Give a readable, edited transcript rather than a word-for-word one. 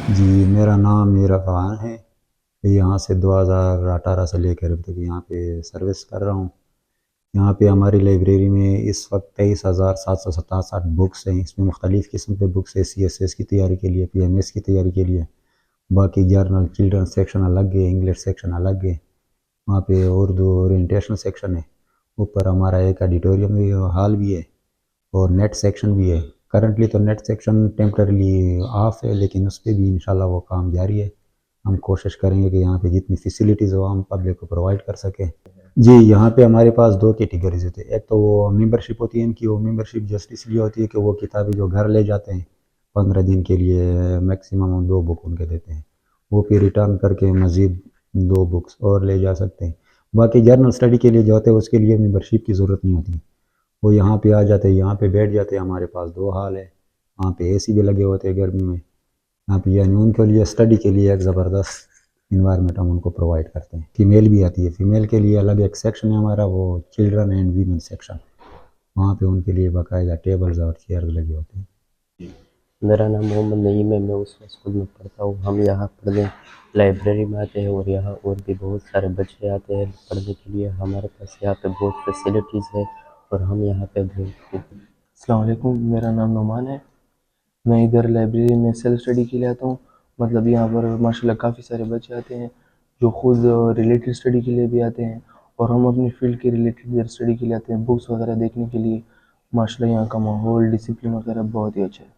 جی میرا نام میر افغان ہے. یہاں سے 2018 سے لے کر اب تک یہاں پہ سروس کر رہا ہوں. یہاں پہ ہماری لائبریری میں اس وقت 23,767 بکس ہیں. اس میں مختلف قسم کے بکس ہیں. CSS کی تیاری کے لیے, PMS کی تیاری کے لیے. باقی جرنل چلڈرن سیکشن الگ ہے, انگلش سیکشن الگ ہے. وہاں پہ اردو اورینٹیشن سیکشن ہے. اوپر ہمارا ایک ایڈیٹوریم بھی ہال بھی ہے اور نیٹ سیکشن بھی ہے. کرنٹلی تو نیٹ سیکشن ٹیمپرری آف ہے, لیکن اس پہ بھی انشاءاللہ وہ کام جاری ہے. ہم کوشش کریں گے کہ یہاں پہ جتنی فیسیلیٹیز ہو ہم پبلک کو پرووائڈ کر سکیں. جی یہاں پہ ہمارے پاس 2 کیٹیگریز ہوتے ہیں. ایک تو وہ ممبرشپ ہوتی ہے ان کی. وہ ممبرشپ جسٹ اس لیے ہوتی ہے کہ وہ کتابیں جو گھر لے جاتے ہیں 15 دن کے لیے میکسیمم 2 بک ان کے دیتے ہیں, وہ پھر ریٹرن کر کے مزید 2 بکس اور لے جا سکتے ہیں. باقی جرنل اسٹڈی کے لیے جو ہوتے ہیں اس کے لیے ممبرشپ کی ضرورت نہیں ہوتی. وہ یہاں پہ آ جاتے ہیں, یہاں پہ بیٹھ جاتے ہیں. ہمارے پاس 2 ہال ہے, وہاں پہ AC بھی لگے ہوتے ہیں گرمی میں. یہاں پہ یعنی ان کے لیے اسٹڈی کے لیے ایک زبردست انوائرمنٹ ہم ان کو پرووائڈ کرتے ہیں. فیمیل بھی آتی ہے. فیمیل کے لیے الگ ایک سیکشن ہے ہمارا, وہ چلڈرن اینڈ ویمن سیکشن. وہاں پہ ان کے لیے باقاعدہ ٹیبلز اور چیئرز لگے ہوتے ہیں. میرا نام محمد نعیم ہے. میں اس اسکول میں پڑھتا ہوں. ہم یہاں پڑھنے لائبریری میں آتے ہیں اور یہاں اور بھی بہت سارے بچے آتے ہیں پڑھنے کے لیے. ہمارے پاس یہاں پہ بہت فیسلٹیز ہے اور ہم یہاں پہ السلام علیکم. میرا نام نعمان ہے. میں ادھر لائبریری میں سیلف اسٹڈی کے لیے آتا ہوں. مطلب یہاں پر ماشاء اللہ کافی سارے بچے آتے ہیں جو خود ریلیٹڈ اسٹڈی کے لیے بھی آتے ہیں, اور ہم اپنی فیلڈ کے ریلیٹڈ اسٹڈی کے لیے آتے ہیں, بکس وغیرہ دیکھنے کے لیے. ماشاء اللہ یہاں کا ماحول ڈسپلن وغیرہ بہت ہی اچھا ہے.